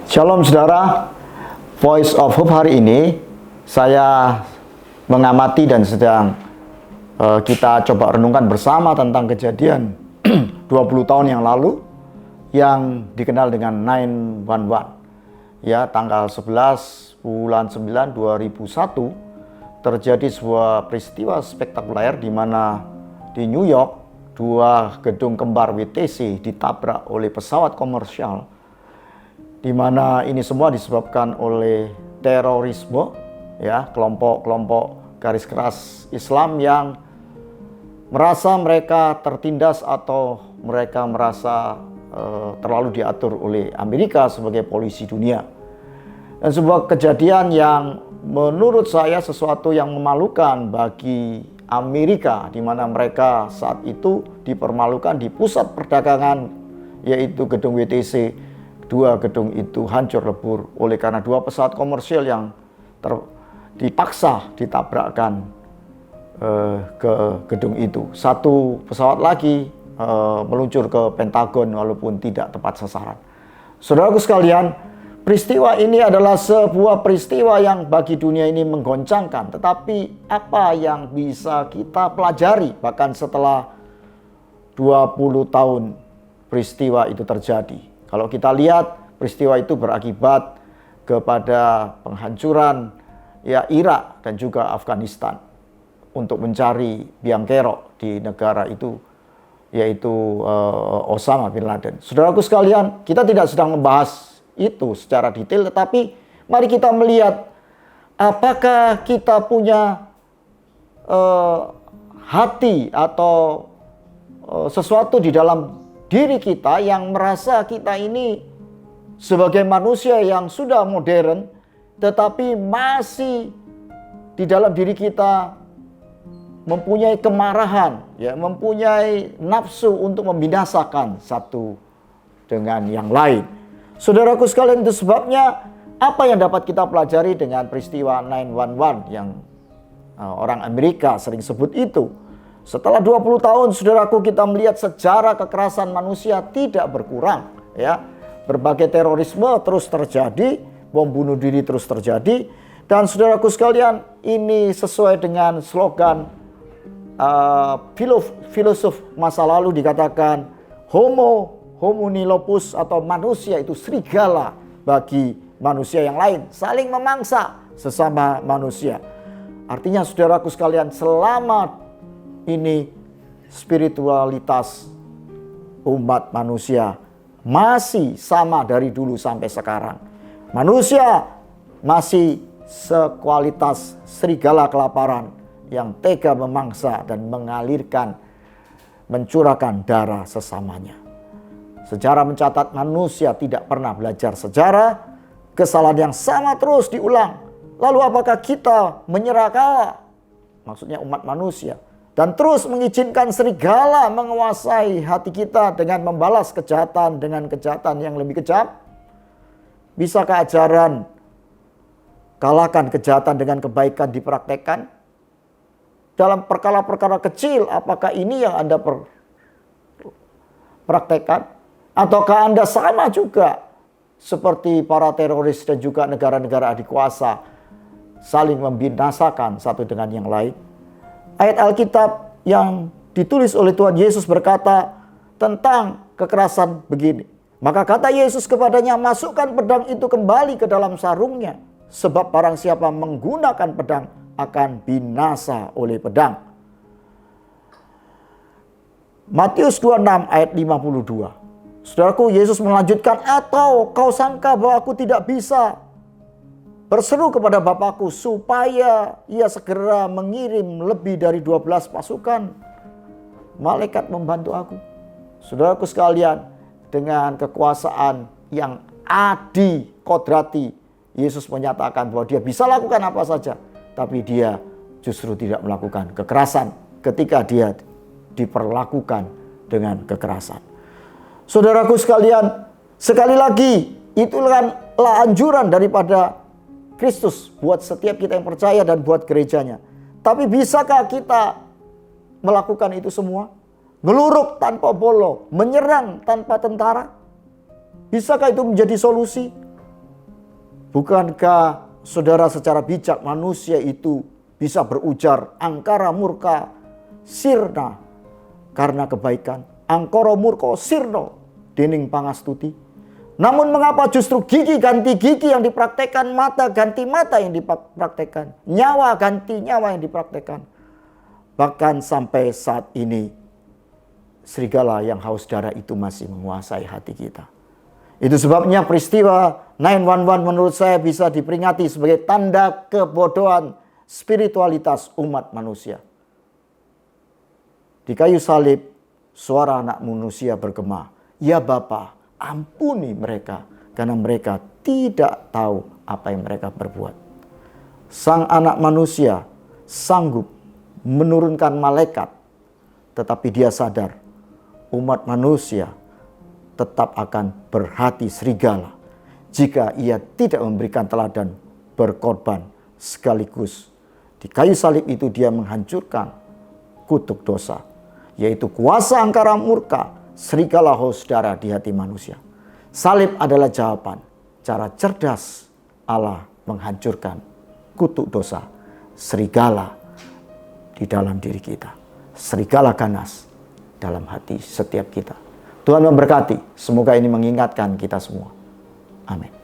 Shalom saudara, Voice of Hope hari ini saya mengamati dan sedang kita coba renungkan bersama tentang kejadian 20 tahun yang lalu yang dikenal dengan 911. Ya, tanggal 11 bulan 9 2001 terjadi sebuah peristiwa spektakuler di mana di New York dua gedung kembar WTC ditabrak oleh pesawat komersial, di mana ini semua disebabkan oleh terorisme, ya, kelompok-kelompok garis keras Islam yang merasa mereka tertindas atau mereka merasa terlalu diatur oleh Amerika sebagai polisi dunia. Dan sebuah kejadian yang menurut saya sesuatu yang memalukan bagi Amerika, di mana mereka saat itu dipermalukan di pusat perdagangan, yaitu gedung WTC. Dua gedung itu hancur lebur oleh karena dua pesawat komersial yang dipaksa ditabrakkan ke gedung itu. Satu pesawat lagi meluncur ke Pentagon walaupun tidak tepat sasaran. Saudaraku sekalian, peristiwa ini adalah sebuah peristiwa yang bagi dunia ini menggoncangkan. Tetapi apa yang bisa kita pelajari bahkan setelah 20 tahun peristiwa itu terjadi? Kalau kita lihat, peristiwa itu berakibat kepada penghancuran Irak dan juga Afghanistan untuk mencari biang kerok di negara itu, yaitu Osama bin Laden. Saudaraku sekalian, kita tidak sedang membahas itu secara detail, tetapi mari kita melihat apakah kita punya hati atau sesuatu di dalam diri kita yang merasa kita ini sebagai manusia yang sudah modern, tetapi masih di dalam diri kita mempunyai kemarahan, ya, mempunyai nafsu untuk membinasakan satu dengan yang lain. Saudaraku sekalian, itu sebabnya apa yang dapat kita pelajari dengan peristiwa 911 yang orang Amerika sering sebut itu. Setelah 20 tahun, saudaraku, kita melihat sejarah kekerasan manusia tidak berkurang, ya. Berbagai terorisme terus terjadi, bom bunuh diri terus terjadi, dan saudaraku sekalian, ini sesuai dengan slogan filosof masa lalu dikatakan homo homini lupus, atau manusia itu serigala bagi manusia yang lain, saling memangsa sesama manusia. Artinya saudaraku sekalian, selama ini spiritualitas umat manusia masih sama dari dulu sampai sekarang. Manusia masih sekualitas serigala kelaparan yang tega memangsa dan mencurahkan darah sesamanya. Sejarah mencatat manusia tidak pernah belajar sejarah, kesalahan yang sama terus diulang. Lalu apakah kita menyerah kalah? Maksudnya umat manusia. Dan terus mengizinkan serigala menguasai hati kita dengan membalas kejahatan dengan kejahatan yang lebih kejam? Bisakah ajaran kalahkan kejahatan dengan kebaikan dipraktekkan? Dalam perkara-perkara kecil, apakah ini yang Anda praktekkan? Ataukah Anda sama juga seperti para teroris dan juga negara-negara adikuasa, saling membinasakan satu dengan yang lain? Ayat Alkitab yang ditulis oleh Tuhan Yesus berkata tentang kekerasan begini. Maka kata Yesus kepadanya, masukkan pedang itu kembali ke dalam sarungnya, sebab barang siapa menggunakan pedang akan binasa oleh pedang. Matius 26 ayat 52. Saudaraku, Yesus melanjutkan, atau kau sangka bahwa aku tidak bisa berseru kepada Bapakku supaya ia segera mengirim lebih dari 12 pasukan malaikat membantu aku? Saudaraku sekalian, dengan kekuasaan yang kodrati, Yesus menyatakan bahwa dia bisa lakukan apa saja, tapi dia justru tidak melakukan kekerasan ketika dia diperlakukan dengan kekerasan. Saudaraku sekalian, sekali lagi, itulah anjuran daripada Kristus buat setiap kita yang percaya dan buat gerejanya. Tapi bisakah kita melakukan itu semua? Ngeluruk tanpa bolo, menyerang tanpa tentara? Bisakah itu menjadi solusi? Bukankah saudara secara bijak manusia itu bisa berujar angkara murka sirna karena kebaikan, angkara murka sirna dening pangastuti. Namun mengapa justru gigi ganti gigi yang dipraktekkan, mata ganti mata yang dipraktekkan, nyawa ganti nyawa yang dipraktekkan. Bahkan sampai saat ini serigala yang haus darah itu masih menguasai hati kita. Itu sebabnya peristiwa 911 menurut saya bisa diperingati sebagai tanda kebodohan spiritualitas umat manusia. Di kayu salib, suara anak manusia bergema, "Ya Bapa, ampuni mereka, karena mereka tidak tahu apa yang mereka perbuat." Sang anak manusia sanggup menurunkan malaikat, tetapi dia sadar umat manusia tetap akan berhati serigala jika ia tidak memberikan teladan berkorban sekaligus. Di kayu salib itu dia menghancurkan kutuk dosa, yaitu kuasa angkara murka serigala haus darah di hati manusia. Salib adalah jawaban cara cerdas Allah menghancurkan kutuk dosa serigala di dalam diri kita, serigala ganas dalam hati setiap kita. Tuhan memberkati. Semoga ini mengingatkan kita semua. Amin.